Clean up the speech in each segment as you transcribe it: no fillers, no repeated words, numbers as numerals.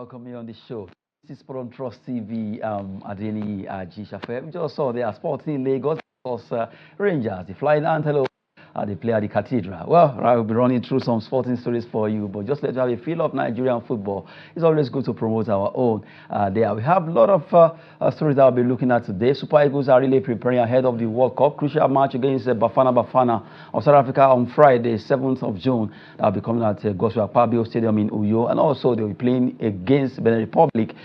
welcome you on the show. This is Sport on Trust TV. Adeni Ajishafe. We just saw their Sporting Lagos Rangers, the Flying Antelope. They play at the Cathedral. Well, I will be running through some sporting stories for you, but just let you have a feel of Nigerian football. It's always good to promote our own there. We have a lot of stories that I'll be looking at today. Super Eagles are really preparing ahead of the World Cup. Crucial match against Bafana of South Africa on Friday, 7th of June. That'll be coming at Gosua Pabio Stadium in Uyo. And also, they'll be playing against Benin Republic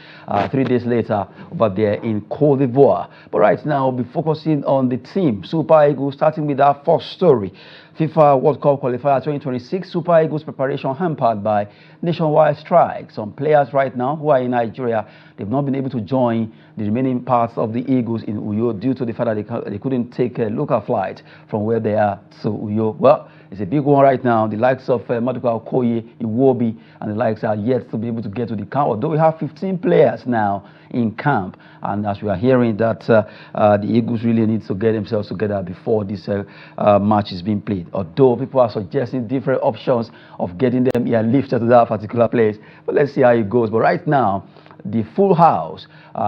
3 days later over there in Côte d'Ivoire. But right now, we'll be focusing on the team. Super Eagles, starting with our first story. FIFA World Cup qualifier 2026, Super Eagles preparation hampered by nationwide strike. Some players right now who are in Nigeria, they've not been able to join the remaining parts of the Eagles in Uyo due to the fact that they couldn't take a local flight from where they are to Uyo. Well, it's a big one right now. The likes of Maduka Okoye, Iwobi, and the likes are yet to be able to get to the camp. Although we have 15 players now in camp, and as we are hearing that the Eagles really need to get themselves together before this match is being played. Although people are suggesting different options of getting them lifted to that particular place, but let's see how it goes. But right now, the full house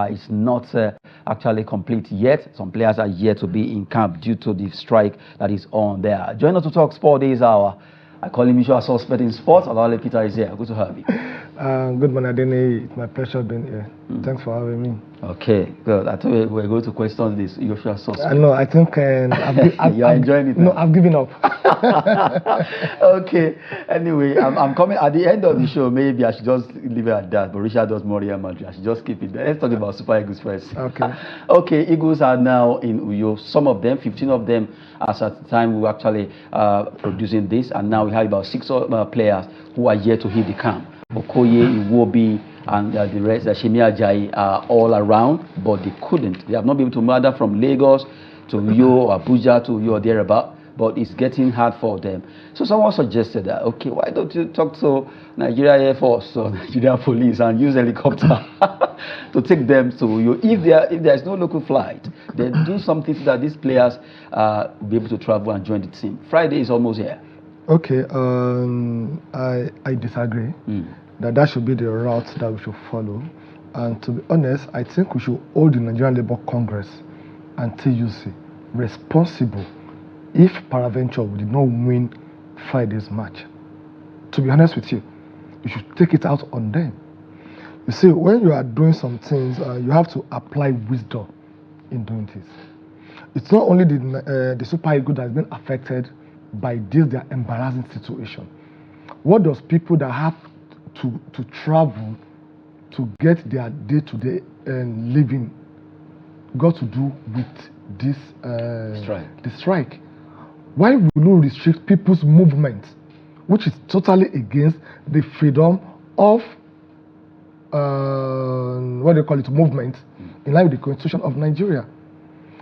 is not actually complete yet. Some players are yet to be in camp due to the strike that is on there. Join us to talk sport this hour. I call him usual suspect in sports. Alale Peter is here. Good to have you. Good morning, Adeni. It's my pleasure being here. Thanks for having me. Okay, good. I thought we were going to question this usual suspect. No, I think you're enjoying it now. No, I've given up. Okay. Anyway, I'm coming at the end of the show. Maybe I should just leave it at that. But Richard does more Real Madrid. I should just keep it there. Let's talk about Super Eagles first. Okay. Okay, Eagles are now in Uyo. Some of them, 15 of them, as at the time we were actually producing this, and now we have about 6 players who are yet to hit the camp. Okoye, Iwobi, and the rest, Shemi Ajayi, are all around, but they couldn't. They have not been able to murder from Lagos to Uyo or Abuja to Uyo or thereabout, but it's getting hard for them. So someone suggested that, okay, why don't you talk to Nigeria Air Force or Nigeria Police and use helicopter to take them to Uyo? If there is no local flight, then do something so that these players be able to travel and join the team. Friday is almost here. Okay, I disagree. That should be the route that we should follow. And to be honest, I think we should hold the Nigerian Labour Congress and TUC responsible if peradventure we did not win Friday's match. To be honest with you, you should take it out on them. You see, when you are doing some things, you have to apply wisdom in doing this. It's not only the Super Eagles that has been affected by this their embarrassing situation. What does people that have to travel to get their day-to-day living got to do with this the strike? Why will you restrict people's movement, which is totally against the freedom of what do you call it, movement, in line with the Constitution of Nigeria?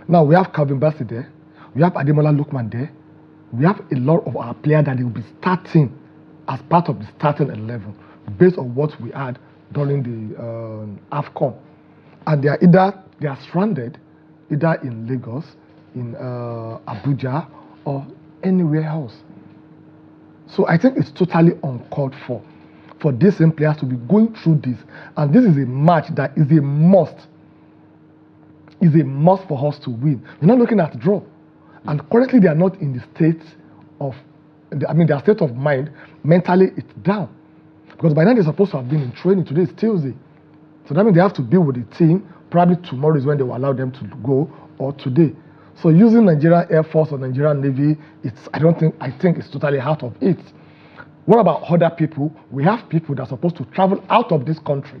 Now we have Calvin Bassey there, we have Ademola Lookman there. We have a lot of our players that will be starting as part of the starting 11 based on what we had during the AFCON. And they are stranded either in Lagos, in Abuja, or anywhere else. So I think it's totally uncalled for these same players to be going through this. And this is a match that is a must. Is a must for us to win. We're not looking at draw. And currently they are not in the state of, their state of mind, mentally it's down. Because by now they're supposed to have been in training. Today is Tuesday. So that means they have to be with the team. Probably tomorrow is when they will allow them to go, or today. So using Nigerian Air Force or Nigerian Navy, I think it's totally out of it. What about other people? We have people that are supposed to travel out of this country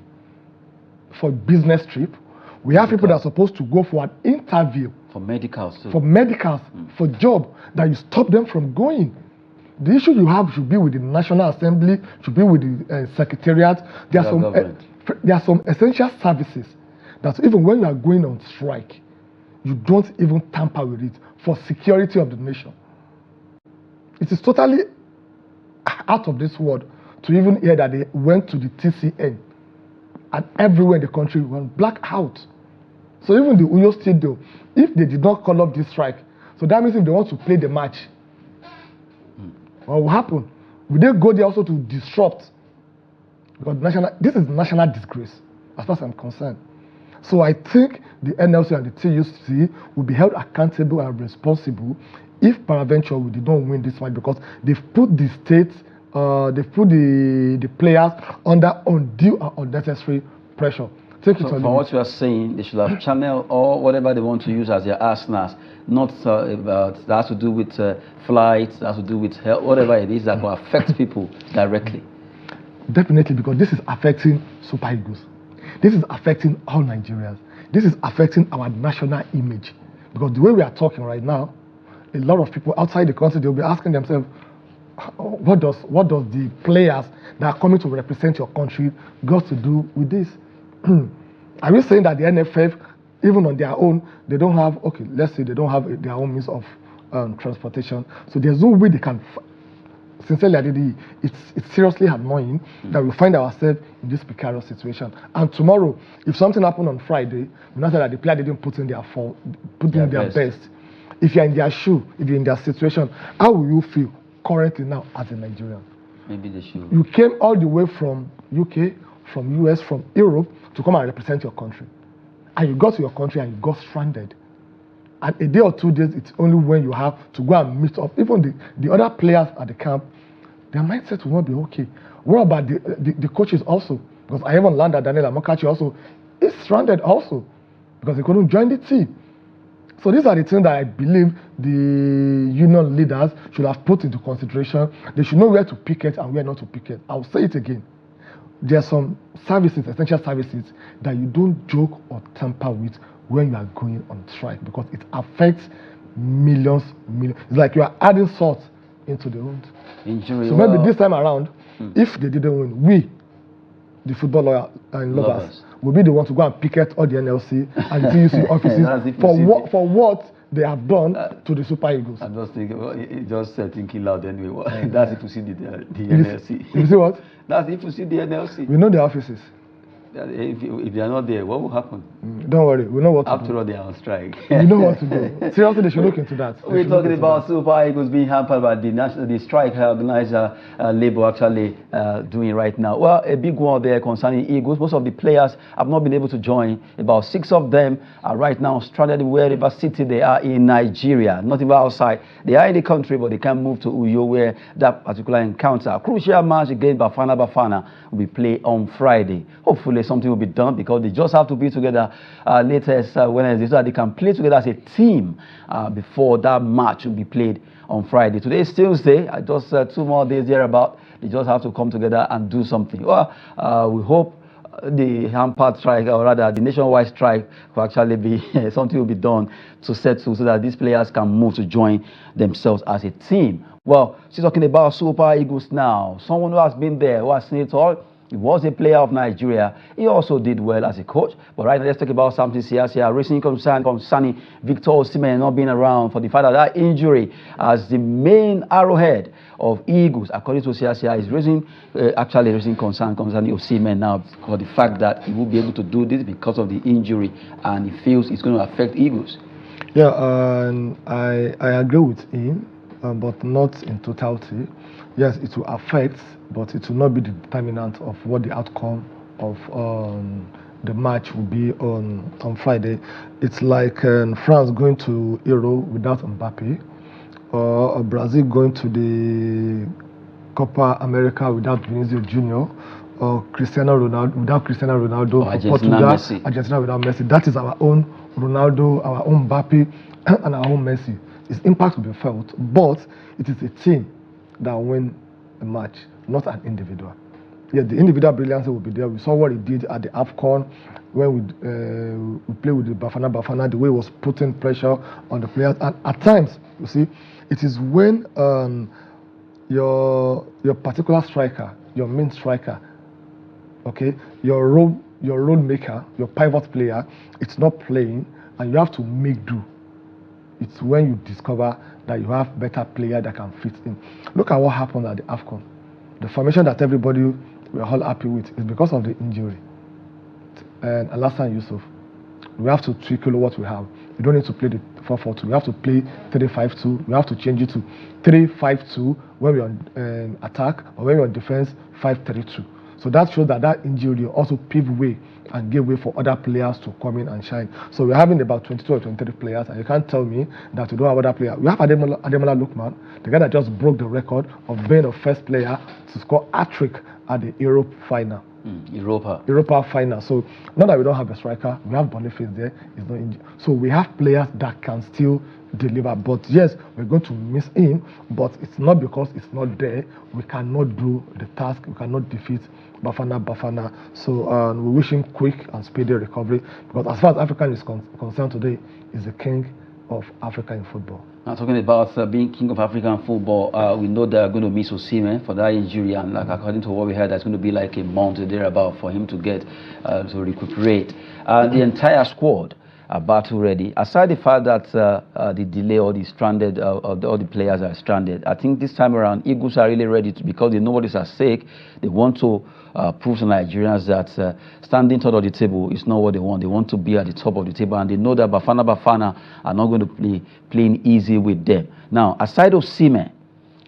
for a business trip. We have people that are supposed to go for an interview. For medicals too. For medicals, for job, that you stop them from going. The issue you have should be with the National Assembly, should be with the Secretariat. There are some essential services that even when you are going on strike, you don't even tamper with it for security of the nation. It is totally out of this world to even hear that they went to the TCN and everywhere in the country went black out. So even the Uyo Stadium, if they did not call up this strike, so that means if they want to play the match, what will happen? Will they go there also to disrupt because this is national disgrace, as far as I'm concerned. So I think the NLC and the TUC will be held accountable and responsible if peradventure we did not win this match, because they've put the state, they've put the players under undue and unnecessary pressure. Take it So from what you are saying, they should have channel or whatever they want to use as their arsenals, not that has to do with flights, that has to do with health, whatever it is that will affect people directly. Definitely, because this is affecting Super Eagles. This is affecting all Nigerians. This is affecting our national image. Because the way we are talking right now, a lot of people outside the country, they'll be asking themselves, what does the players that are coming to represent your country got to do with this? Are we saying that the NFF, even on their own, they don't have, okay, let's say they don't have their own means of transportation, so there's no way they can, sincerely, it's seriously annoying that we find ourselves in this precarious situation. And tomorrow, if something happened on Friday, we know that the player didn't put in their best. If you're in their shoe, if you're in their situation, how will you feel currently now as a Nigerian? Maybe they should. You came all the way from UK, from US, from Europe to come and represent your country. And you got to your country and you got stranded. And a day or 2 days, it's only when you have to go and meet up. Even the other players at the camp, their mindset will not be okay. What about the coaches also? Because I even learned that Daniel Amokachi also is stranded also because he couldn't join the team. So these are the things that I believe the union leaders should have put into consideration. They should know where to picket and where not to picket. I'll say it again. There are some services, essential services, that you don't joke or tamper with when you are going on strike, because it affects millions. It's like you are adding salt into the wound. Injury. So maybe this time around, if they didn't win, we, the football lawyer and lovers, will be the ones to go and picket all the NLC and the TUC offices for what they have done to the Super Eagles. I'm just thinking, just thinking loud anyway. That's if you see the NLC. You see what? That's if you see the NLC. We know the offices. If they are not there, what will happen? Don't worry, we know what to do. After all, they are on strike. We know what to do. Seriously, they should look into that. We're talking about Super Eagles being hampered by the strike organizer Labour actually doing right now. Well, a big one there concerning Eagles. Most of the players have not been able to join. About 6 of them are right now stranded wherever city they are in Nigeria, not even outside. They are in the country, but they can't move to Uyo, where that particular encounter, a crucial match against Bafana will be played on Friday. Hopefully something will be done, because they just have to be together latest Wednesday, so that they can play together as a team before that match will be played on Friday. Today is Tuesday. Just 2 more days thereabout. They just have to come together and do something. Well, we hope the Hampered strike, or rather the nationwide strike, will actually be something will be done to settle, so that these players can move to join themselves as a team. Well, she's talking about Super Eagles now. Someone who has been there, who has seen it all. He was a player of Nigeria. He also did well as a coach. But right now, let's talk about something Siasia recently concerning Victor Osimhen not being around for the fact that injury as the main arrowhead of Eagles, according to Siasia, is actually raising concern concerning Osimhen now, for the fact that he won't be able to do this because of the injury, and he feels it's going to affect Eagles. Yeah, I agree with him, but not in totality. Yes, it will affect, but it will not be the determinant of what the outcome of the match will be on Friday. It's like France going to Euro without Mbappe, or Brazil going to the Copa America without Vinicius Junior, or Cristiano Ronaldo without Cristiano Ronaldo, for Portugal, Messi. Argentina without Messi. That is our own Ronaldo, our own Mbappe, and our own Messi. Its impact will be felt, but it is a team that win a match, not an individual. Yeah, the individual brilliance will be there. We saw what he did at the AFCON when we played with the Bafana, the way he was putting pressure on the players. And at times, you see, it is when your particular striker, your main striker, okay, your role maker, your pivot player, it's not playing, and you have to make do. It's when you discover that you have better player that can fit in. Look at what happened at the AFCON. The formation that everybody were all happy with is because of the injury. And Alassane Yusuf, we have to tweak what we have. We don't need to play the 4-4-2. We have to play 3-5-2. We have to change it to 3-5-2 when we're on attack, or when we're on defense, 5-3-2. So that shows that injury also paved way and gave way for other players to come in and shine. So we're having about 22 or 23 players, and you can't tell me that we don't have other players. We have Ademola Lookman, the guy that just broke the record of being the first player to score hat-trick at the Europe final. Europa final. So not that we don't have a striker, we have Boniface there. He's not injured. So we have players that can still deliver. But yes, we're going to miss him. But it's not because it's not there. We cannot do the task. We cannot defeat Bafana. So we wish him quick and speedy recovery. Because as far as African is concerned today, he's the king of Africa in football. Now talking about being king of African football, we know they're going to miss Osimhen for that injury, and like according to what we heard, that's going to be like a month or thereabout for him to get to recuperate. The entire squad are battle ready. Aside the fact that the delay or the stranded, all the players are stranded, I think this time around Eagles are really ready because they know what is at stake. They want to prove to Nigerians that standing top of the table is not what they want. They want to be at the top of the table, and they know that Bafana are not going to be playing easy with them. Now, aside of Osimhen,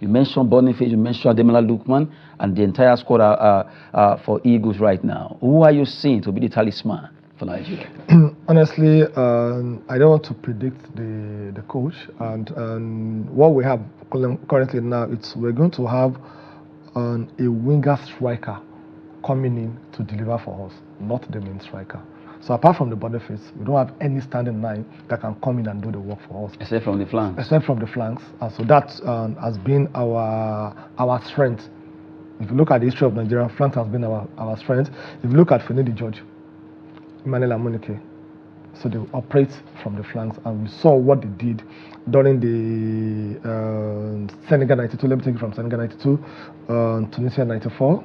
you mentioned Boniface, you mentioned Ademola Lookman, and the entire squad are for Eagles right now. Who are you seeing to be the talisman for Nigeria? Honestly, I don't want to predict the coach, and what we have currently now, we're going to have a winger striker coming in to deliver for us, not the main striker. So apart from the Boniface, we don't have any standing nine that can come in and do the work for us. Except from the flanks. Except from the flanks. And so that has been our strength. If you look at the history of Nigeria, flanks has been our strength. If you look at Finidi George, Emmanuel Amunike, so they operate from the flanks, and we saw what they did during the Senegal 92. Let me take it from Senegal 92, Tunisia 94,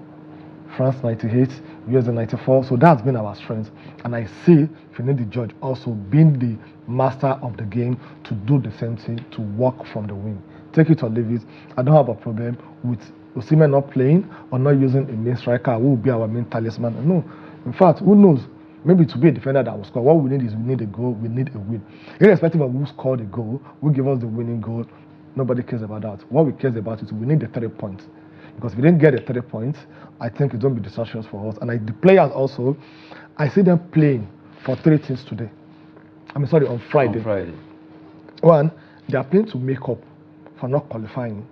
France 98, USA 94. So that's been our strength, and I see Finidi George also being the master of the game to do the same thing, to work from the wing. Take it or leave it. I don't have a problem with Osimhen not playing or not using a main striker who will be our main talisman. No, in fact, who knows? Maybe to be a defender that will score. What we need is we need a goal, we need a win. Irrespective of who scored the goal, who give us the winning goal, nobody cares about that. What we care about is we need the 3 points. Because if we didn't get the 3 points, I think it's going to be disastrous for us. And the players also, I see them playing for 3 things today. On Friday. One, they are playing to make up for not qualifying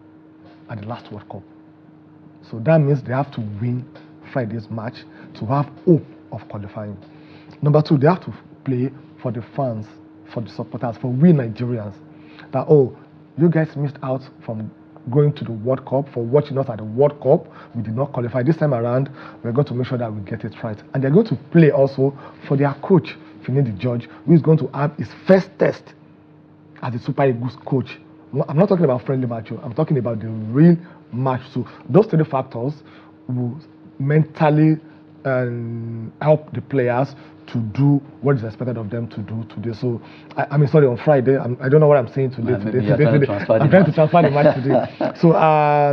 at the last World Cup. So that means they have to win Friday's match to have hope of qualifying. Number 2, they have to play for the fans, for the supporters, for we Nigerians. That, you guys missed out from going to the World Cup, for watching us at the World Cup. We did not qualify. This time around, we're going to make sure that we get it right. And they're going to play also for their coach, Finidi George, who is going to have his first test as the Super Eagles coach. I'm not talking about friendly match. I'm talking about the real match. So those 3 factors will mentally help the players to do what is expected of them to do today. So, on Friday. I don't know what I'm saying today. I'm trying to transfer the match today. So,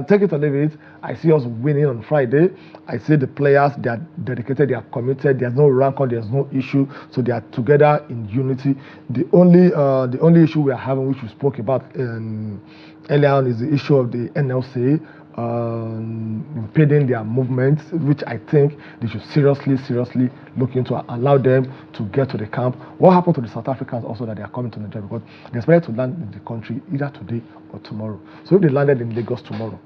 take it or leave it. I see us winning on Friday. I see the players, they are dedicated, they are committed. There's no rancor, there's no issue. So they are together in unity. The only issue we are having, which we spoke about earlier on, is the issue of the NLC impeding their movements, which I think they should seriously look into, allow them to get to the camp. What happened to the South Africans also that they are coming to Nigeria? Because they expected to land in the country either today or tomorrow. So if they landed in Lagos tomorrow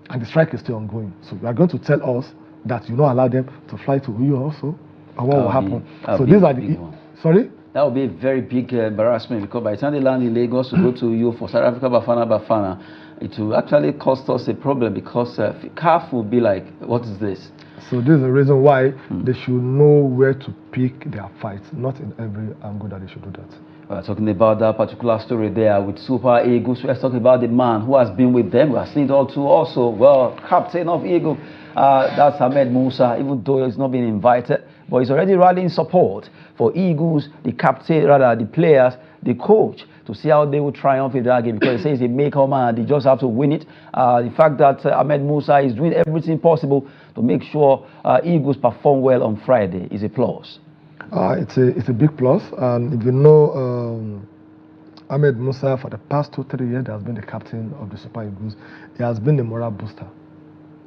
and the strike is still ongoing, so you are going to tell us that you don't allow them to fly to Uyo also, or what will happen? So these are the sorry. That would be a very big embarrassment, because by the time they land in Lagos to go to Uyo for South Africa Bafana, it will actually cost us a problem, because CAF will be like, what is this? So this is the reason why they should know where to pick their fights, not in every angle that they should do that. We're talking about that particular story there with Super Eagles. Let's talk about the man who has been with them. We have seen it all too also. Well, captain of Eagle, that's Ahmed Musa, even though he's not been invited, but he's already rallying support for Eagles, the captain, rather the players, the coach, to see how they will triumph in that game, because he says they make a man, they just have to win it. The fact that Ahmed Musa is doing everything possible to make sure Eagles perform well on Friday is a plus. It's a big plus, and if you know Ahmed Musa, for the past 2-3 years, he has been the captain of the Super Eagles. He has been the moral booster.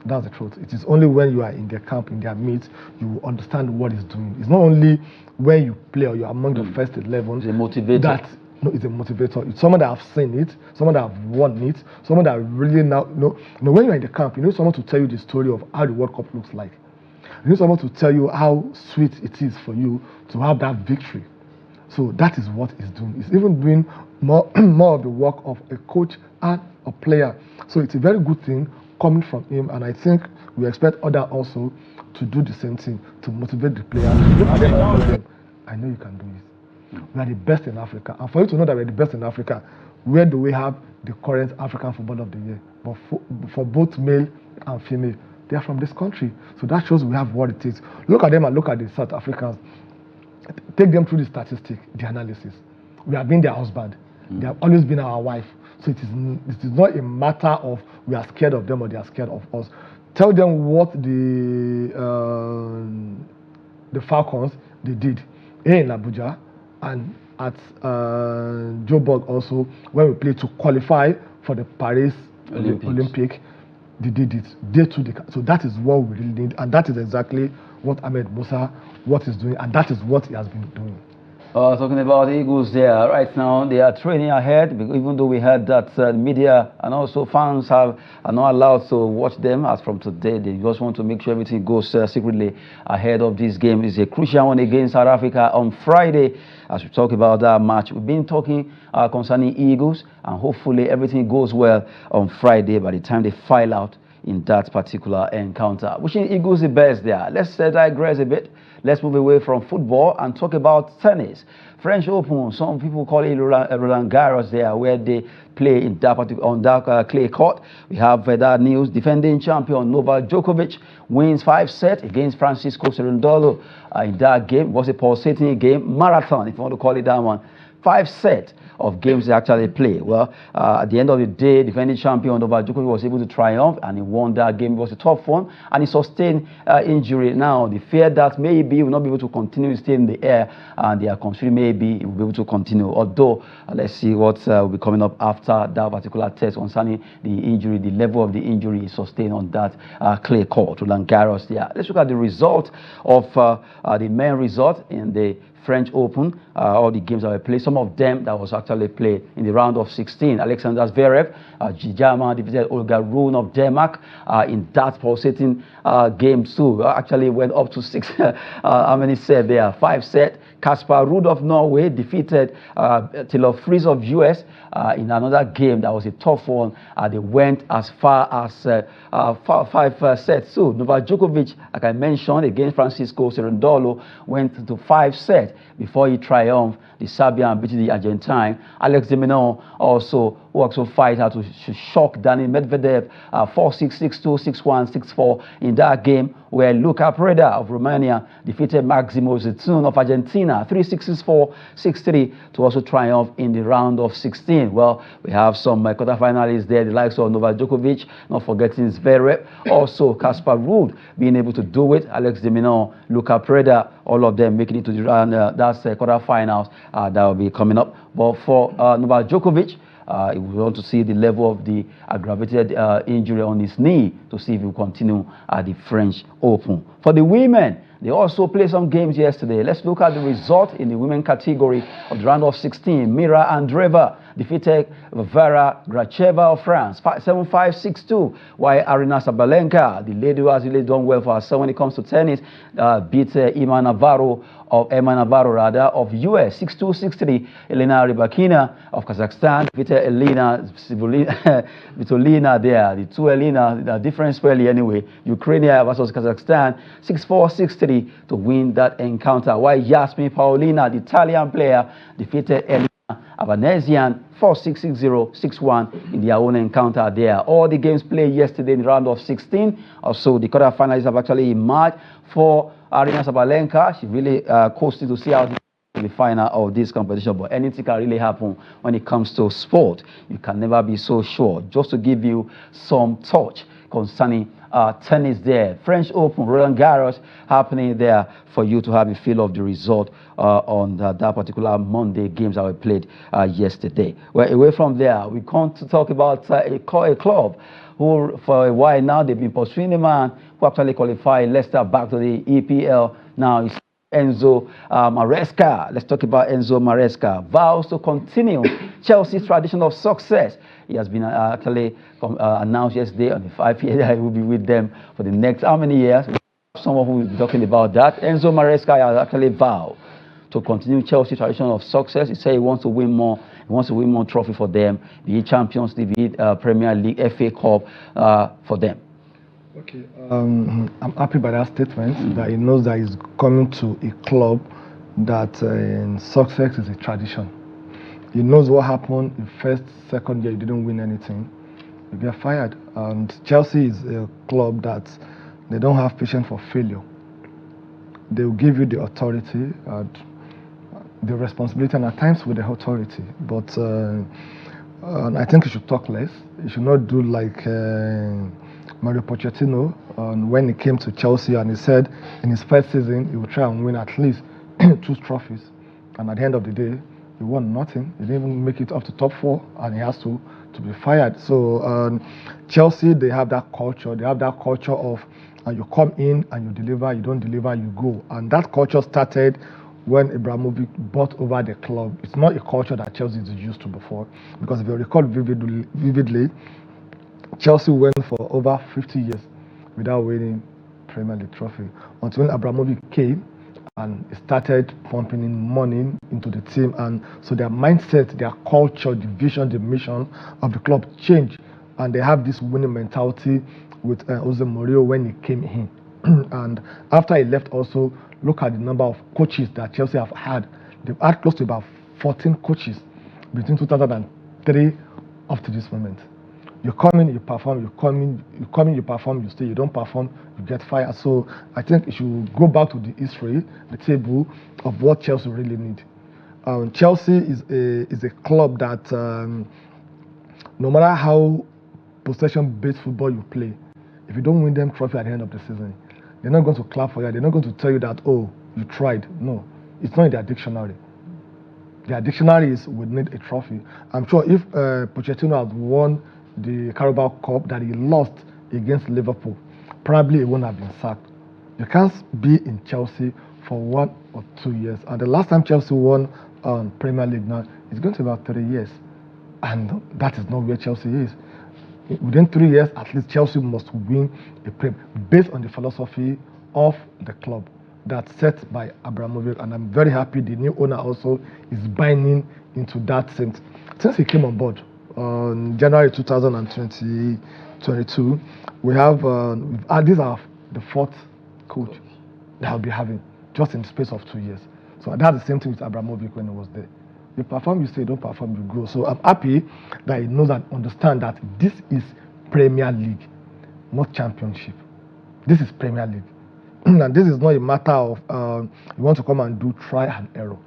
That's the truth. It is only when you are in their camp, in their midst, you will understand what he's doing. It's not only when you play or you're among the first 11. It's a motivator. It's a motivator. It's someone that have seen it, someone that have won it, someone that really now when you're in the camp, you need someone to tell you the story of how the World Cup looks like. You need someone to tell you how sweet it is for you to have that victory. So that is what he's doing. He's even doing more of the work of a coach and a player. So it's a very good thing coming from him, and I think we expect others also to do the same thing, to motivate the players. Look at them and tell them, I know you can do it. We are the best in Africa. And for you to know that we're the best in Africa, where do we have the current African Footballer of the Year? But for both male and female, they are from this country. So that shows we have what it takes. Look at them and look at the South Africans. Take them through the statistics, the analysis. We have been their husband. They have always been our wife. So it is not a matter of we are scared of them or they are scared of us. Tell them what the Falcons, they did here in Abuja and at Joburg also, when we played to qualify for the Paris Olympic. They did it. They too. So that is what we really need, and that is exactly what Ahmed Musa, what he's doing, and that is what he has been doing. Talking about the Eagles there, right now they are training ahead, even though we heard that media and also fans are not allowed to watch them as from today. They just want to make sure everything goes secretly ahead of this game. It's a crucial one against South Africa on Friday. As we talk about that match, we've been talking concerning Eagles, and hopefully everything goes well on Friday by the time they file out in that particular encounter. Wishing Eagles the best there. Let's digress a bit. Let's move away from football and talk about tennis. French Open, some people call it Roland Garros there, where they play in that clay court. We have that news. Defending champion Novak Djokovic wins 5 sets against Francisco Cerundolo in that game. It was a pulsating game, marathon, if you want to call it that one. 5 sets of games they actually play. Well, at the end of the day, defending champion Novak Djokovic was able to triumph, and he won that game. It was a tough one, and he sustained injury. Now, the fear that maybe he will not be able to continue to stay in the air, and they are considering maybe he will be able to continue. Although, let's see what will be coming up after that particular test concerning the injury, the level of the injury he sustained on that clay court, Roland Garros. Yeah, let's look at the result of the main result in the French Open, all the games that were played, some of them that was actually played in the round of 16. Alexander Zverev, German, defeated Olga Rune of Denmark in that pulsating game too. Actually went up to 6. How many sets there? 5 sets. Kasper Ruud of Norway defeated Taylor Fritz of US in another game that was a tough one. They went as far as 5 sets. So Novak Djokovic, like I mentioned, against Francisco Cerundolo, went to 5 sets before he triumphed the Serbian, beating the Argentine. Alex de Minaur also fight out to shock Daniil Medvedev 4-6, 6-2, 6-1, 6-4 in that game, where Luca Preda of Romania defeated Maximo Zitun of Argentina 3-6, 6-4, 6-3 to also triumph in the round of 16. Well, we have some quarterfinalists there, the likes of Novak Djokovic, not forgetting Zverev, also Kasper Ruud being able to do it, Alex de Minaur, Luca Preda, all of them making it to the round, that's quarterfinals that will be coming up. But for Novak Djokovic, we want to see the level of the aggravated injury on his knee to see if he will continue at the French Open. For the women, they also played some games yesterday. Let's look at the result in the women category of the round of 16. Mira Andreeva defeated Vera Gracheva of France 7-5, 6-2, while Arina Sabalenka, the lady who has really done well for herself when it comes to tennis, beat Emma Navarro of US 6-2, 6-3. Elena Rybakina of Kazakhstan defeated Elena Svitolina there. The two Elena, the different spelling anyway. Ukraine versus Kazakhstan 6-4, 6-3 to win that encounter. While Yasmin Paolina, the Italian player, defeated Elena Avanesian 4-6, 6-0, 6-1 in their own encounter there. All the games played yesterday in the round of 16. Also, the quarterfinals have actually emerged for Arina Sabalenka. She really coasted to see out the final of this competition, but anything can really happen when it comes to sport. You can never be so sure. Just to give you some touch concerning tennis there. French Open, Roland Garros happening there for you to have a feel of the result on that particular Monday games that were played yesterday. Well, away from there, we come to talk about a club who, for a while now, they've been pursuing a man who actually qualified Leicester back to the EPL. Now it's Enzo Maresca. Let's talk about Enzo Maresca. Vows to continue Chelsea's tradition of success. He has been actually announced yesterday on the 5-year that he will be with them for the next how many years? Someone who will be talking about that. Enzo Maresca has actually vowed to continue Chelsea's tradition of success. He said he wants to win more. He wants to win more trophy for them, be it Champions League, be it Premier League, FA Cup for them. Okay, I'm happy by that statement that he knows that he's coming to a club that success is a tradition. He knows what happened in first, second year, you didn't win anything, you get fired. And Chelsea is a club that they don't have patience for failure. They will give you the authority and the responsibility, and at times with the authority. But I think you should talk less. You should not do like Mario Pochettino when he came to Chelsea and he said in his first season he would try and win at least 2 trophies, and at the end of the day he won nothing. He didn't even make it up to top 4 and he has to be fired. So Chelsea, they have that culture. They have that culture of you come in and you deliver, you don't deliver, you go. And that culture started when Abramovich bought over the club. It's not a culture that Chelsea is used to before, because if you recall vividly, Chelsea went for over 50 years without winning Premier League trophy until when Abramovich came and started pumping in money into the team. And so their mindset, their culture, the vision, the mission of the club changed, and they have this winning mentality with Jose Mourinho when he came in. And after he left also, look at the number of coaches that Chelsea have had. They've had close to about 14 coaches between 2003 up to this moment. You come in, you perform, you come in, you perform, you stay, you don't perform, you get fired. So I think you should go back to the history, the table of what Chelsea really need. Chelsea is a club that no matter how possession-based football you play, if you don't win them trophy at the end of the season, they're not going to clap for you. They're not going to tell you that, oh, you tried. No, it's not in their dictionary. Their dictionary is, we need a trophy. I'm sure if Pochettino had won the Carabao Cup that he lost against Liverpool, probably he wouldn't have been sacked. You can't be in Chelsea for 1 or 2 years. And the last time Chelsea won Premier League now, it's going to be about 3 years. And that is not where Chelsea is. Within 3 years, at least Chelsea must win a Premier based on the philosophy of the club that's set by Abramovich. And I'm very happy the new owner also is buying into that since he came on board. On January 2022, we have these are the 4th coach that I'll be having just in the space of 2 years. So that's the same thing with Abramovich when he was there. You perform, you stay, don't perform, you go. So I'm happy that he knows and understands that this is Premier League, not Championship. This is Premier League. And this is not a matter of you want to come and do try and error.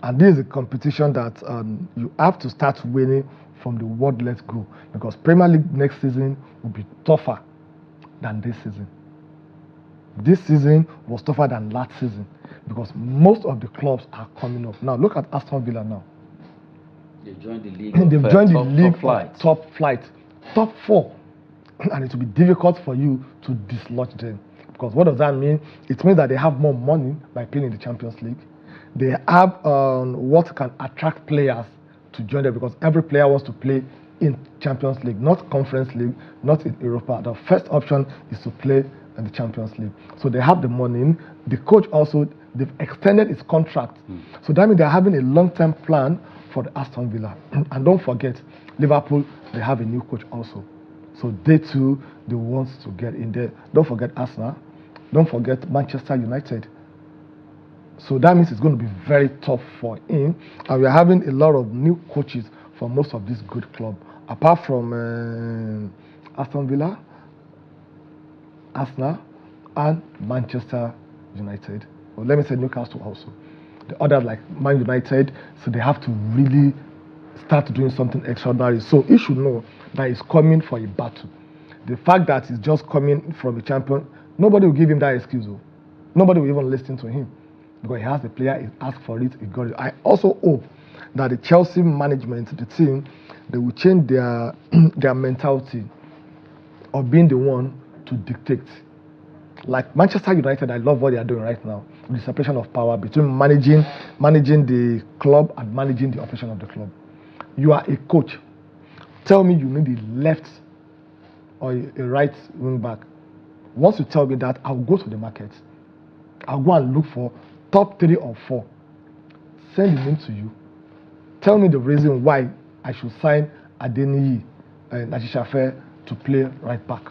And this is a competition that you have to start winning from the word let's go, because Premier League next season will be tougher than this season. This season was tougher than last season because most of the clubs are coming up. Now look at Aston Villa now. They joined the league. They've joined the league top flight. Top 4. And it will be difficult for you to dislodge them. Because what does that mean? It means that they have more money by playing in the Champions League. They have what can attract players to join them, because every player wants to play in Champions League, not Conference League, not in Europa. The first option is to play in the Champions League. So they have the money. The coach also, they've extended his contract. So that means they're having a long-term plan for the Aston Villa. And don't forget, Liverpool, they have a new coach also. So they too, they want to get in there. Don't forget Arsenal. Don't forget Manchester United. So that means it's going to be very tough for him. And we're having a lot of new coaches for most of these good clubs. Apart from Aston Villa, Arsenal, and Manchester United. Or let me say Newcastle also. The others like Man United, so they have to really start doing something extraordinary. So he should know that he's coming for a battle. The fact that he's just coming from a champion, nobody will give him that excuse. Oh. Nobody will even listen to him because he has the player, he asked for it, he got it. I also hope that the Chelsea management, the team, they will change their their mentality of being the one to dictate. Like Manchester United, I love what they are doing right now with the separation of power between managing the club and managing the operation of the club. You are a coach. Tell me you need a left or a right wing back. Once you tell me that, I'll go to the market. I'll go and look for top 3 or 4. Send the name to you. Tell me the reason why I should sign Adeniyi and Ajishafe to play right back.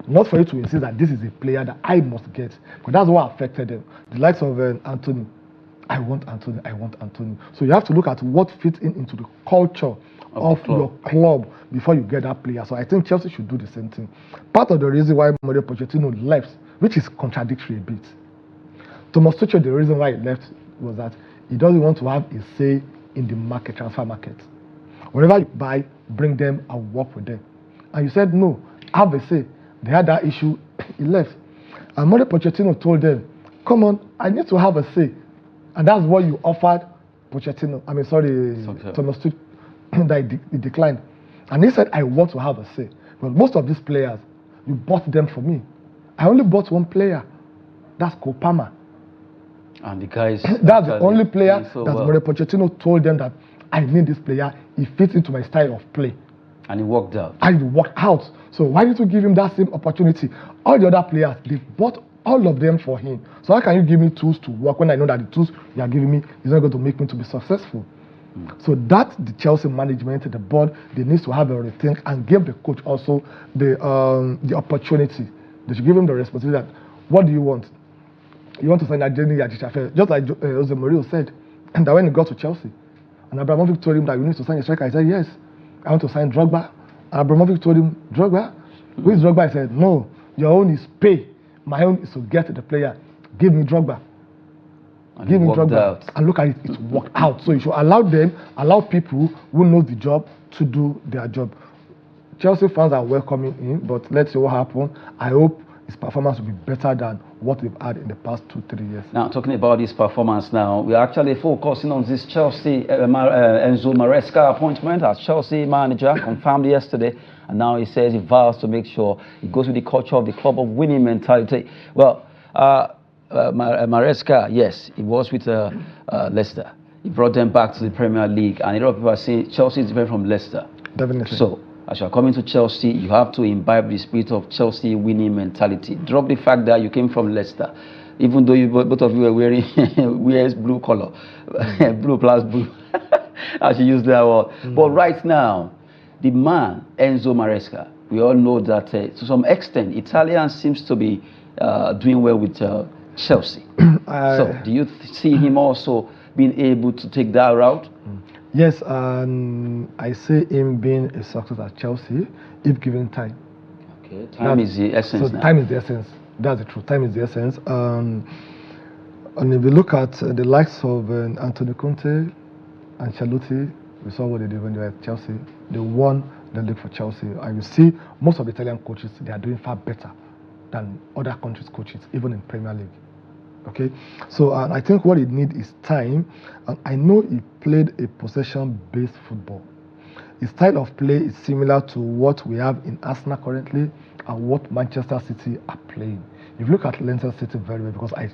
Not for you to insist that this is a player that I must get, because that's what affected them. The likes of Anthony. I want Anthony. I want Anthony. So you have to look at what fits into the culture of your club before you get that player. So I think Chelsea should do the same thing. Part of the reason why Mauricio Pochettino left, which is contradictory a bit. Thomas Tuchel, the reason why he left was that he doesn't want to have a say in the market, transfer market. Whenever you buy, bring them and work with them. And you said no, have a say. They had that issue, he left. And Mauricio Pochettino told them, come on, I need to have a say. And that's what you offered Pochettino. Thomas Tuchel, that he declined. And he said, I want to have a say. But most of these players, you bought them for me. I only bought one player. That's Kopama. And the guys... That's the only player so that Mauricio Pochettino told them that I need this player. He fits into my style of play. And he worked out. And he worked out. So why did you give him that same opportunity? All the other players, they bought all of them for him. So how can you give me tools to work when I know that the tools you are giving me is not going to make me to be successful? So that the Chelsea management, the board, they need to have a rethink and give the coach also the opportunity. They should give him the responsibility that, what do you want? You want to sign Adeniyi Ajishafe, just like Jose Mourinho said, and that when he got to Chelsea, and Abramovich told him that you need to sign a striker, he said, yes, I want to sign Drogba. And Abramovich told him, Drogba? Who is Drogba? He said, no, your own is pay. My own is to get the player. Give me Drogba. And give me Drogba. And look at it, it worked out. So you should allow people who know the job to do their job. Chelsea fans are welcoming him, but let's see what happens. I hope his performance will be better than what we've had in the past 2-3 years. Now, talking about his performance now, we're actually focusing on this Chelsea Enzo Maresca appointment as Chelsea manager, confirmed yesterday, and now he says he vows to make sure he goes with the culture of the club of winning mentality. Well, Maresca, yes, he was with Leicester. He brought them back to the Premier League, and a lot of people are saying Chelsea is different from Leicester. Definitely. So, as you are coming to Chelsea, you have to imbibe the spirit of Chelsea winning mentality. Drop the fact that you came from Leicester, even though both of you were wearing blue color, blue plus blue, as you use that word. But right now, the man, Enzo Maresca, we all know that to some extent, Italian seems to be doing well with Chelsea. So, do you see him also being able to take that route? Yes, I see him being a success at Chelsea if given time. Okay, time is the essence. So time is the essence. That's the truth. Time is the essence. And if you look at the likes of Antonio Conte and Ancelotti, we saw what they did when they were at Chelsea. They won the league for Chelsea. And you see, most of the Italian coaches, they are doing far better than other countries' coaches, even in Premier League. Okay, so I think what he needs is time. And I know he played a possession-based football. His style of play is similar to what we have in Arsenal currently and what Manchester City are playing. If you look at Leicester City very well, because I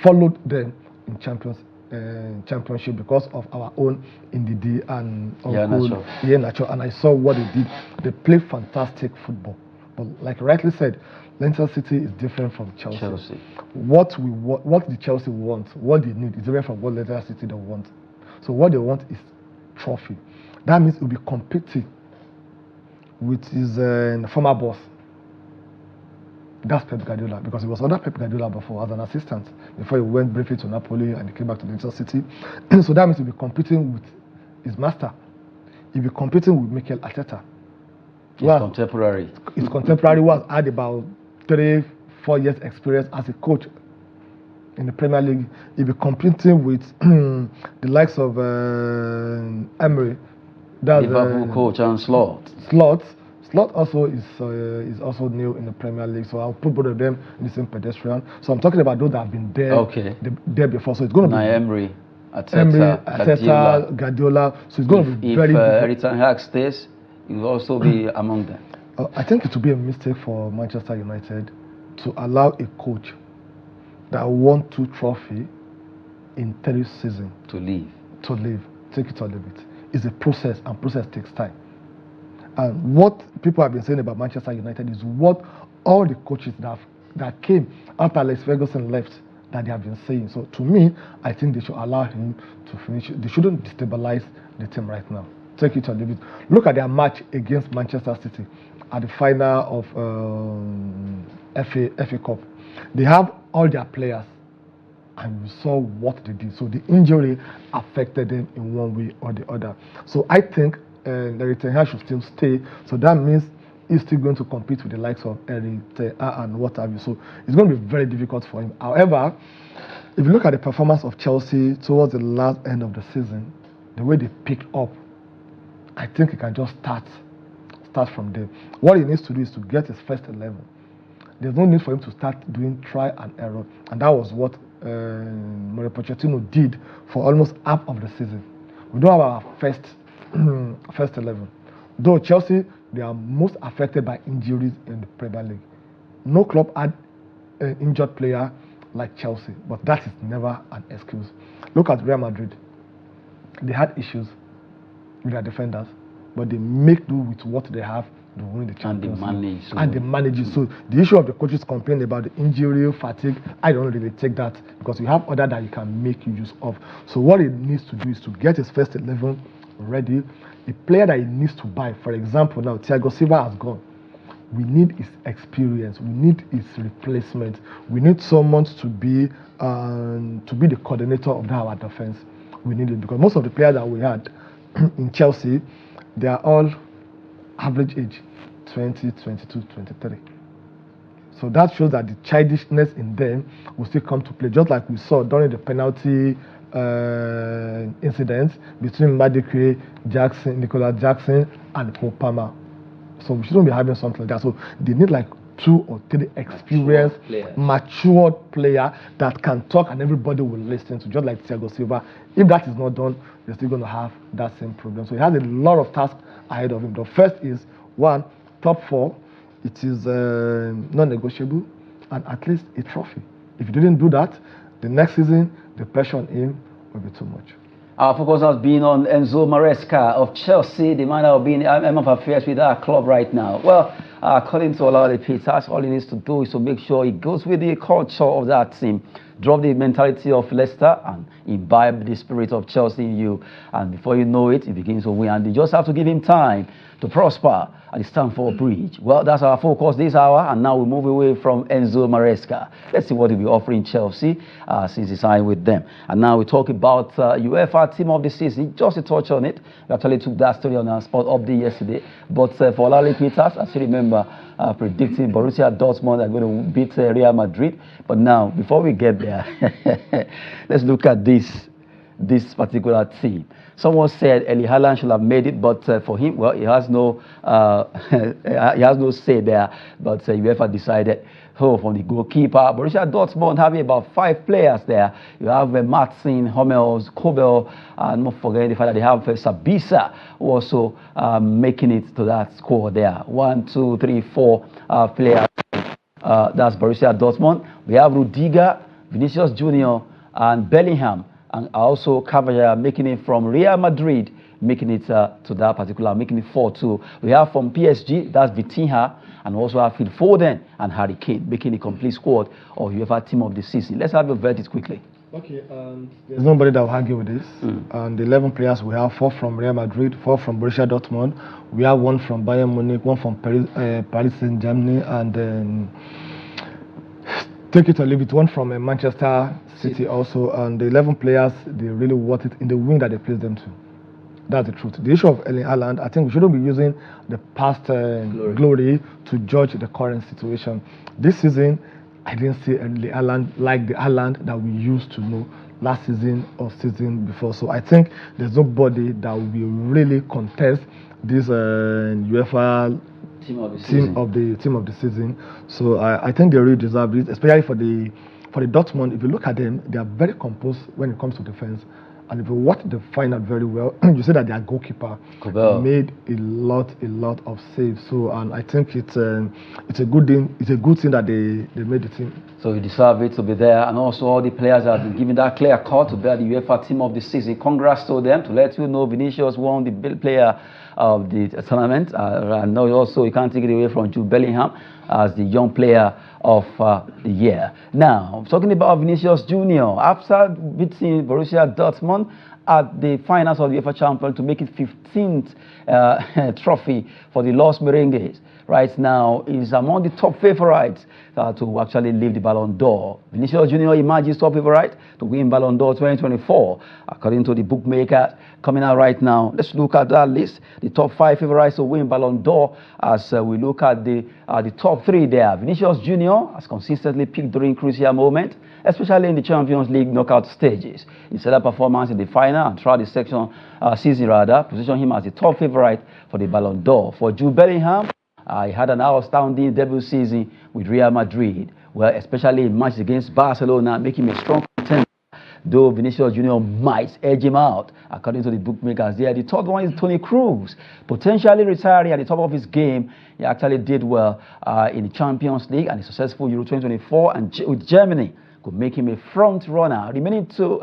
followed them in championship because of our own Ndidi and Nacho, and I saw what they did. They play fantastic football. But like rightly said, Leicester City is different from Chelsea. What the Chelsea want, what they need is different from what Leicester City don't want. So what they want is trophy. That means it will be competing with his former boss. That's Pep Guardiola, because he was under Pep Guardiola before as an assistant, before he went briefly to Napoli and he came back to Leicester City. So that means he'll be competing with his master. He'll be competing with Mikel Arteta. His contemporary. His contemporary was had about 3-4 years experience as a coach in the Premier League. He'll be competing with the likes of Emery. That's Liverpool coach and Slot. Slot also is also new in the Premier League, so I'll put both of them in the same pedestrian. So I'm talking about those that have been there, there before. So it's going to be Emery, Arteta, Guardiola. So it's going to be very difficult. If Ten Hag stays, he will also be among them. I think it will be a mistake for Manchester United to allow a coach that won 2 trophies in 3 seasons to leave. Take it or leave it. It's a process, and process takes time. And what people have been saying about Manchester United is what all the coaches that came after Alex Ferguson left, that they have been saying. So to me, I think they should allow him to finish. They shouldn't destabilize the team right now. Take it or leave it. Look at their match against Manchester City at the final of FA Cup. They have all their players, and we saw what they did. So the injury affected them in one way or the other. So I think Eric Ten Hag should still stay. So that means he's still going to compete with the likes of Eric Ten Hag and what have you. So it's going to be very difficult for him. However, if you look at the performance of Chelsea towards the last end of the season, the way they picked up, I think he can just start from there. What he needs to do is to get his first 11. There's no need for him to start doing try and error, and that was what Mauricio Pochettino did for almost half of the season. We don't have our first 11. Though Chelsea, they are most affected by injuries in the Premier League. No club had an injured player like Chelsea, but that is never an excuse. Look at Real Madrid. They had issues with their defenders, but they make do with what they have to win the Champions League. And they manage it. So the issue of the coaches complaining about the injury, fatigue, I don't really take that, because you have other that you can make use of. So what he needs to do is to get his first 11 ready. A player that he needs to buy, for example, now Thiago Silva has gone. We need his experience. We need his replacement. We need someone to be the coordinator of our defense. We need it, because most of the players that we had in Chelsea, they are all average age 20, 22, 23. So that shows that the childishness in them will still come to play, just like we saw during the penalty incident between Madueke, Nicola Jackson, and Cole Palmer. So we shouldn't be having something like that. So they need like 2 or 3 experienced, matured player that can talk and everybody will listen to, just like Thiago Silva. If that is not done, they're still going to have that same problem. So he has a lot of tasks ahead of him. The first is, 1, top 4. It is non-negotiable, and at least a trophy. If you didn't do that, the next season, the pressure on him will be too much. Our focus has been on Enzo Maresca of Chelsea, the man that will be in the M of affairs with our club right now. Well, according to Olawale Peters, all he needs to do is to make sure he goes with the culture of that team, drop the mentality of Leicester, and imbibe the spirit of Chelsea in you. And before you know it, he begins to win. And you just have to give him time to prosper at the Stamford Bridge. Well, that's our focus this hour, and now we move away from Enzo Maresca. Let's see what he'll be offering Chelsea since he signed with them. And now we talk about UEFA Team of the Season. Just a touch on it. We actually took that story on our Sport Update yesterday. But for Olawale Peters, I still remember predicting Borussia Dortmund are going to beat Real Madrid. But now, before we get there, let's look at this particular team. Someone said Erling Haaland should have made it, but for him, well, he has no say there. But UEFA decided. So from the goalkeeper, Borussia Dortmund having about 5 players there. You have Martin, Hummels, Kobel, and not forgetting the fact that they have Sabitzer who also making it to that score there. 1, 2, 3, 4 players. That's Borussia Dortmund. We have Rudiger, Vinicius Junior, and Bellingham. And also Cavalier making it from Real Madrid, making it to that particular, making it 4-2. We have from PSG, that's Vitinha, and also have Phil Foden and Harry Kane, making a complete squad of UEFA Team of the Season. Let's have a verdict quickly. Okay, there's nobody that will argue with this. And the 11 players, we have 4 from Real Madrid, 4 from Borussia Dortmund. We have 1 from Bayern Munich, 1 from Paris Saint-Germain, and take it or leave it, 1 from Manchester City also. And the 11 players, they really worth it in the wing that they place them to. That's the truth. The issue of Erling Haaland, I think we shouldn't be using the past glory to judge the current situation. This season, I didn't see Erling Haaland like the Haaland that we used to know last season or season before. So I think there's nobody that will really contest this UEFA Team of the season. So I think they really deserve it, especially for the Dortmund. If you look at them, they are very composed when it comes to defense. And if you watch the final very well, you see that their goalkeeper made a lot of saves. So, and I think it's a good thing. It's a good thing that they made the team. So you deserve it to be there, and also all the players have been given that clear cut to bear the UEFA Team of the Season. Congrats to them. To let you know, Vinicius won the player of the tournament. And now also you can't take it away from Jude Bellingham as the young player of the year. Now, talking about Vinicius Junior, after beating Borussia Dortmund at the finals of the UEFA Champions to make it 15th trophy for the Los Merengues, right now is among the top favorites to actually leave the Ballon d'Or. Vinicius Junior emerges top favorite to win Ballon d'Or 2024, according to the bookmakers coming out right now. Let's look at that list. The top 5 favorites to win Ballon d'Or as we look at the top 3 there. Vinicius Junior has consistently peaked during crucial moments, especially in the Champions League knockout stages. His stellar performance in the final and throughout the season position him as the top favorite for the Ballon d'Or. For Jude Bellingham, he had an outstanding debut season with Real Madrid, where especially in matches against Barcelona, making him a strong contender. Though Vinicius Junior might edge him out, according to the bookmakers there. The third one is Toni Kroos, potentially retiring at the top of his game. He actually did well in the Champions League and a successful Euro 2024, and with Germany could make him a front runner. Remaining 2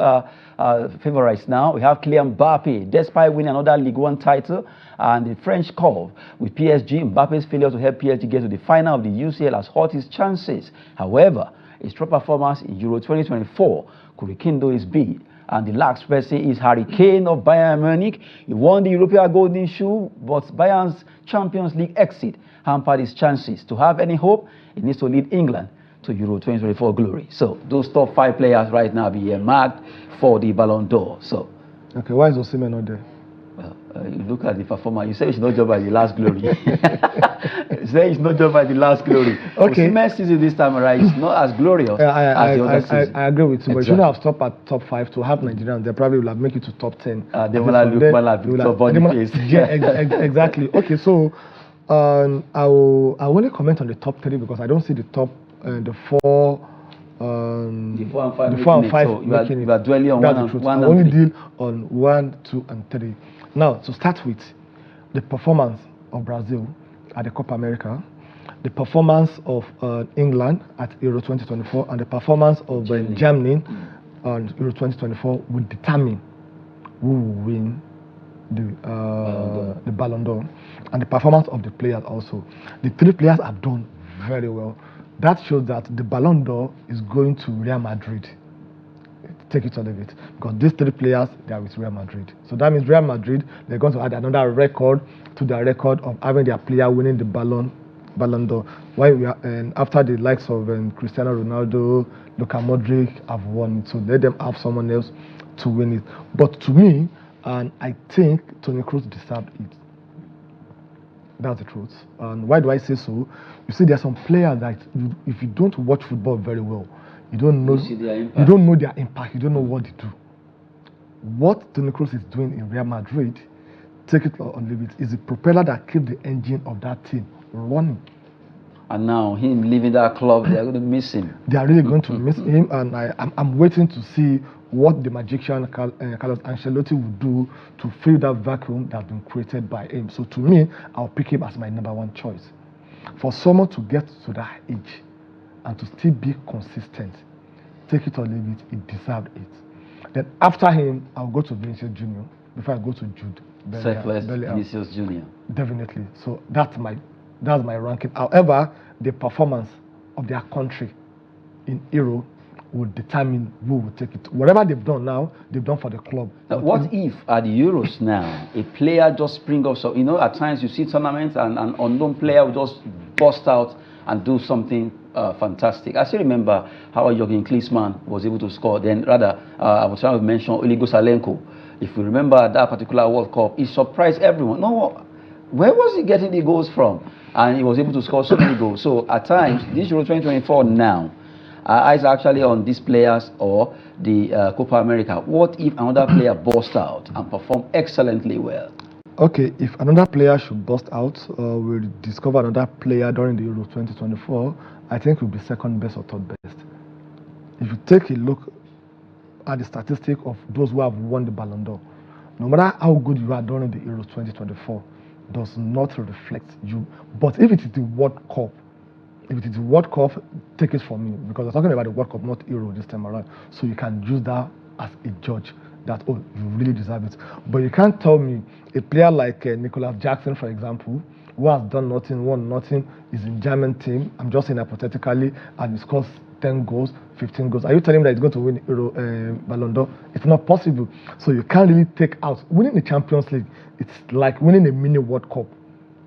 favorites now, we have Kylian Mbappe, despite winning another Ligue 1 title and the French Cup with PSG. Mbappe's failure to help PSG get to the final of the UCL has hurt his chances. However, his strong performance in Euro 2024 could rekindle his bid. And the last person is Harry Kane of Bayern Munich. He won the European Golden Shoe, but Bayern's Champions League exit hampered his chances. To have any hope, he needs to lead England to Euro 2024 glory. So those top 5 players right now be marked for the Ballon d'Or. So, okay, why is Osimhen not there? Well, you look at the performance. You say it's not job by the last glory. You say it's not job by the last glory. Okay. Osimhen's season this time around is not as glorious as the other season. I agree with you, but you shouldn't have stopped at top 5 to have Nigerians. They probably will have make it to top 10. They will have looked well at Victor Boniface. Yeah, exactly. Okay, so I will only comment on the top 3 because I don't see the top the 4 and 5 so you are dwelling on one I only deal on 1, 2, and 3. Now, to start with, the performance of Brazil at the Copa America, the performance of England at Euro 2024, and the performance of Germany on Euro 2024 will determine who will win the Ballon d'Or, and the performance of the players also. The 3 players have done very well. That shows that the Ballon d'Or is going to Real Madrid. Take it or leave it. Because these 3 players, they are with Real Madrid. So that means Real Madrid, they're going to add another record to their record of having their player winning the Ballon d'Or. Why we are, after the likes of Cristiano Ronaldo, Luka Modric have won it. So let them have someone else to win it. But to me, and I think Toni Kroos deserved it. That's the truth. And why do I say so? You see, there are some players that if you don't watch football very well, you don't know their impact. You don't know what they do. What Toni Kroos is doing in Real Madrid, take it or leave it, is the propeller that keeps the engine of that team running. And now him leaving that club, they are going to miss him. They are really going to miss him, and I'm waiting to see what the magician Carlos Ancelotti will do to fill that vacuum that's been created by him. So to me, I'll pick him as my number 1 choice. For someone to get to that age and to still be consistent, take it or leave it, he deserved it. Then after him, I'll go to Vinicius Junior before I go to Jude. Selfless Vinicius Junior. Definitely. So that's my ranking. However, the performance of their country in Euro will determine who will take it. Whatever they've done now, they've done for the club. Now, what if at the Euros now, a player just spring up? So, at times you see tournaments and an unknown player will just bust out and do something fantastic. I still remember how Jürgen Klinsmann was able to score. Then, rather, I was trying to mention Oligo Salenko. If you remember that particular World Cup, he surprised everyone. No, where was he getting the goals from? And he was able to score so many goals. So, at times, this Euro 2024 now, eyes actually on these players or the Copa America. What if another player bursts out and perform excellently well? Okay, if another player should bust out, we'll discover another player during the Euro 2024, I think will be second best or third best. If you take a look at the statistic of those who have won the Ballon d'Or, no matter how good you are during the Euro 2024, does not reflect you. But if it is the World Cup, take it from me, because we're talking about the World Cup, not Euro this time around. So you can use that as a judge that, oh, you really deserve it. But you can't tell me a player like Nicolas Jackson, for example, who has done nothing, won nothing, is in German team, I'm just saying hypothetically, and he scores 10 goals, 15 goals. Are you telling me that he's going to win Euro Ballon d'Or? It's not possible. So you can't really take out. Winning the Champions League, it's like winning a mini World Cup.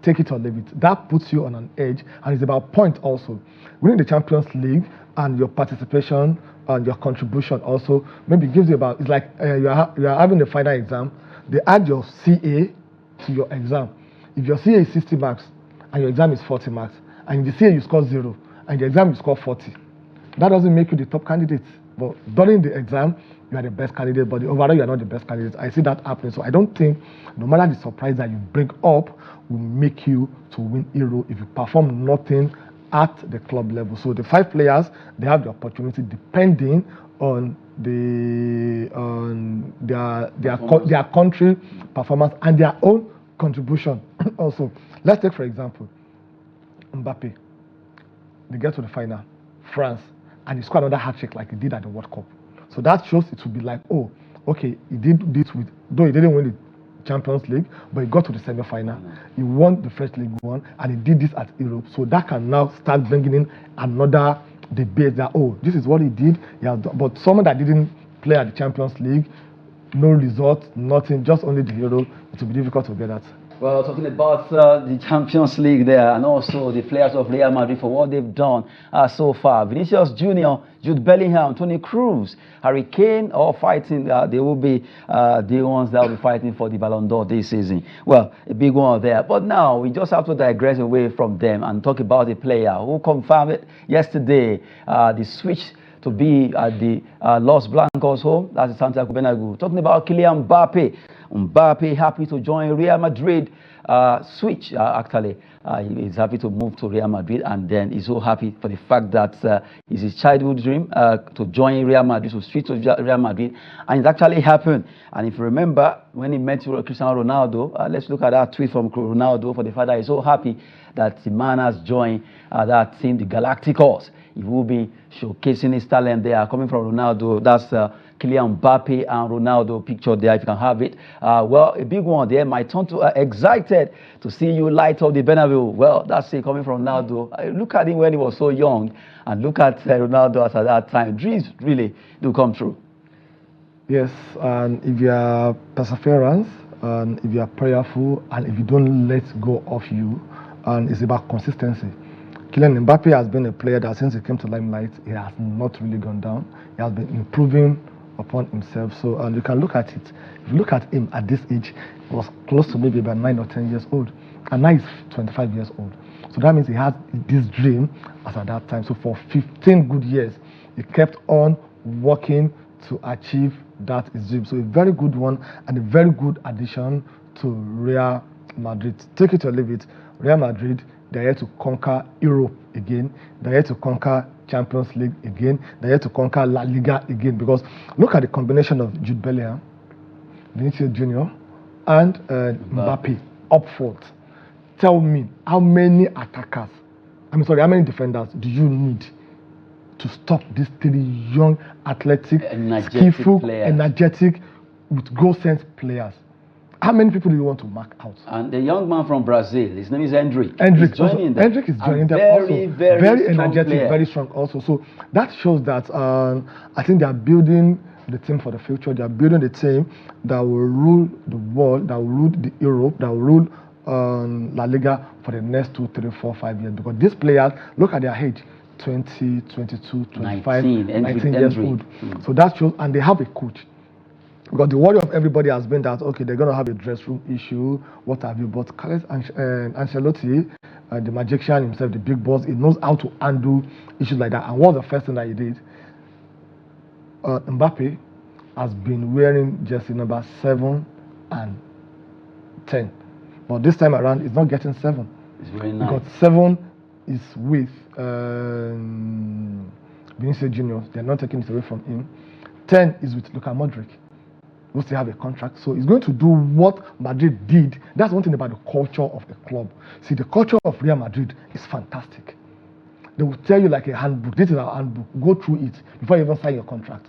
Take it or leave it. That puts you on an edge, and it's about point also. Winning the Champions League and your participation and your contribution also maybe gives you about, it's like you are having the final exam. They add your CA to your exam. If your CA is 60 marks and your exam is 40 marks, and in the CA you score 0 and the exam you score 40, that doesn't make you the top candidate. But during the exam, you are the best candidate, but overall you are not the best candidate. I see that happening. So I don't think, no matter the surprise that you bring up, will make you to win Euro if you perform nothing at the club level. So the 5 players, they have the opportunity depending on their country performance and their own contribution. Also, let's take for example Mbappe. They get to the final, France, and he scored another hat-trick like he did at the World Cup. So that shows it will be like, oh, okay, he did this with, though he didn't win the Champions League, but he got to the semi-final. He won the French League 1, and he did this at Europe. So that can now start bringing in another debate that, oh, this is what he did. Yeah, but someone that didn't play at the Champions League, no result, nothing, just only the Euro, it will be difficult to get that. Well, talking about the Champions League there, and also the players of Real Madrid for what they've done so far. Vinicius Junior, Jude Bellingham, Toni Kroos, Harry Kane, all fighting. They will be the ones that will be fighting for the Ballon d'Or this season. Well, a big one there. But now we just have to digress away from them and talk about the player who confirmed it yesterday. The switch to be at the Los Blancos home, that's Santiago Bernabeu. Talking about Kylian Mbappe. Mbappe happy to join Real Madrid. Switch actually. He's happy to move to Real Madrid, and then he's so happy for the fact that it's his childhood dream to join Real Madrid, to switch to Real Madrid, and it actually happened. And if you remember, when he met Cristiano Ronaldo, let's look at that tweet from Ronaldo for the fact that he's so happy that the man has joined that team, the Galacticos. He will be showcasing his talent there, coming from Ronaldo. That's Kylian Mbappe and Ronaldo picture there, if you can have it. Well, a big one there. My turn to excited to see you light up the Bernabeu. Well, that's it, coming from Ronaldo. Look at him when he was so young, and look at Ronaldo at that time. Dreams really do come true. Yes, and if you are perseverance, and if you are prayerful, and if you don't let go of you, and it's about consistency. Kylian Mbappe has been a player that since he came to limelight, he has not really gone down. He has been improving upon himself. So, and you can look at it. If you look at him at this age, he was close to maybe about 9 or 10 years old, and now he's 25 years old. So that means he had this dream as at that time. So for 15 good years, he kept on working to achieve that dream. So a very good one and a very good addition to Real Madrid. Take it or leave it. Real Madrid, they're here to conquer Europe again. They're here to conquer Champions League again. They're here to conquer La Liga again. Because look at the combination of Jude Bellingham, Vinicius Junior, and Mbappe up front. Tell me, how many defenders do you need to stop these 3 young, athletic, skillful, energetic, with goal sense players? How many people do you want to mark out? And the young man from Brazil, his name is Hendrik. Hendrik is joining them also. Very energetic, player. Very strong also. So that shows that I think they are building the team for the future. They are building the team that will rule the world, that will rule the Europe, that will rule La Liga for the next 2, 3, 4, 5 years. Because these players, look at their age, 20, 22, 25, 19 years old. So that shows, and they have a coach. Because the worry of everybody has been that, okay, they're going to have a dress room issue, what have you. But Carlos Ancelotti, the magician himself, the big boss, he knows how to handle issues like that. And what's the first thing that he did? Mbappe has been wearing jersey number 7 and 10. But this time around, he's not getting 7. It's very nice. Because 7 is with Vinicius Junior. They're not taking it away from him. 10 is with Luka Modric, who still have a contract. So he's going to do what Madrid did. That's one thing about the culture of a club. See, the culture of Real Madrid is fantastic. They will tell you like a handbook. This is our handbook. Go through it before you even sign your contract.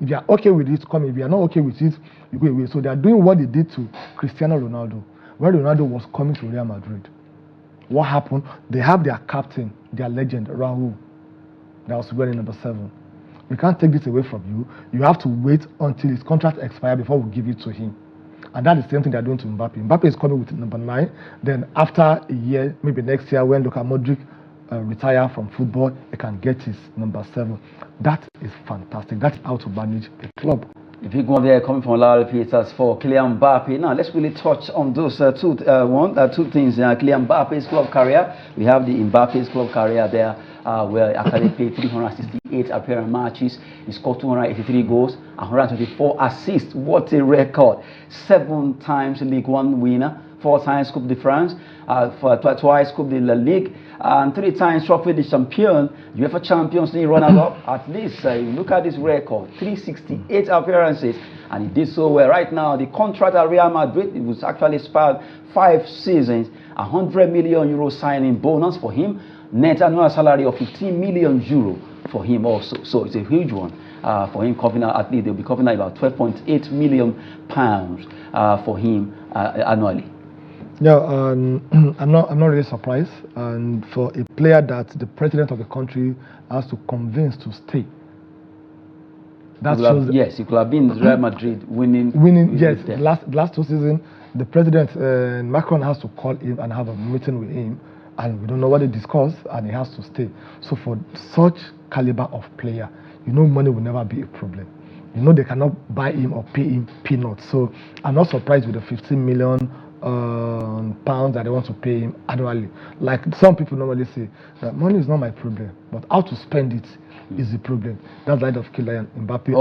If you are okay with it, come. If you are not okay with it, you go away. So they are doing what they did to Cristiano Ronaldo. When Ronaldo was coming to Real Madrid, what happened? They have their captain, their legend, Raul, that was wearing number 7. We can't take this away from you. You have to wait until his contract expires before we give it to him. And that is the same thing they're doing to Mbappe. Mbappe is coming with number 9. Then after a year, maybe next year, when Luka Modric retire from football, he can get his number 7. That is fantastic. That's how to manage a club. If you go there, coming from Lal Peters for Kylian Mbappe. Now, let's really touch on those two things. Kylian Mbappe's club career. We have the Mbappe's club career there, where he actually played 368 appearance matches. He scored 283 goals, 124 assists. What a record! 7 times League One winner, 4 times Coupe de France, twice Coupe de la Ligue, and 3 times Trophy de Champion, UEFA Champions League runner-up. At least, you look at this record, 368 appearances, and he did so well. Right now, the contract at Real Madrid, it was actually spanned 5 seasons, 100 million euro signing bonus for him, net annual salary of 15 million euro for him also. So it's a huge one for him. Covering at least they'll be covering about 12.8 million pounds for him annually. Yeah, I'm not really surprised. And for a player that the president of the country has to convince to stay, that shows. Yes, he could have been Real Madrid winning. Yes, last 2 seasons, the president Macron has to call him and have a meeting with him, and we don't know what they discuss, and he has to stay. So for such caliber of player, money will never be a problem. They cannot buy him or pay him peanuts. So I'm not surprised with the 15 million pounds that they want to pay him annually. Like some people normally say, that money is not my problem, but how to spend it is the problem. That's the line of Kylian Mbappe.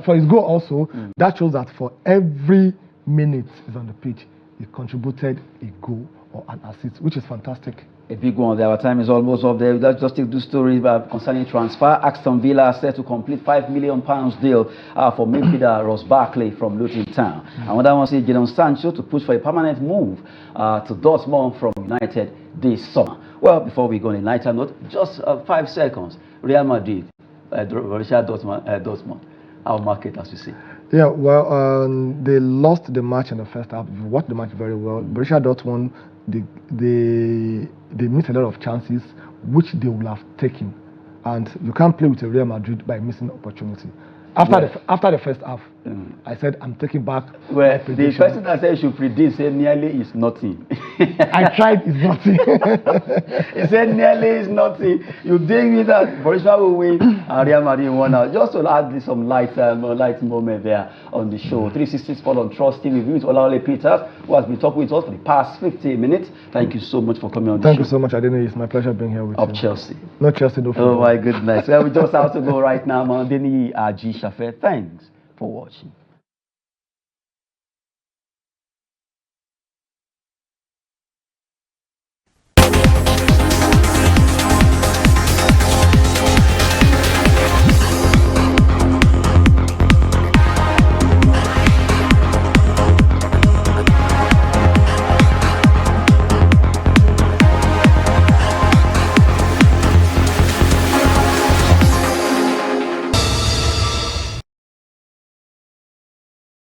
For his goal also, that shows that for every minute he's on the pitch, he contributed a goal or an assist, which is fantastic. A big one there. Our time is almost up there. Let's just take two stories concerning transfer. Aston Villa set to complete £5 million deal for midfielder Ross Barkley from Luton Town. Another one is Jadon Sancho to push for a permanent move to Dortmund from United this summer. Well, before we go on a lighter note, just 5 seconds. Real Madrid, Borussia Dortmund, our market, as we see. Yeah, well, they lost the match in the first half. You watched the match very well. Borussia Dortmund, they missed a lot of chances which they would have taken, and you can't play with a Real Madrid by missing opportunity. After the first half, I said I'm taking back. Well, the person that said you should predict said nearly is nothing. I tried, it's nothing. He said nearly is nothing. You dig me that Borussia will win and Real Madrid won out. Just to add some light moment there on the show. 360 Sport on Trust TV with Olawale Peters, who has been talking with us for the past 15 minutes. Thank you so much for coming on the show. Thank you so much, Adeni. It's my pleasure being here with you. Of Chelsea. No Chelsea, no football. Oh my goodness. Well, we just have to go right now, Adeni Shafe. Thanks for watching.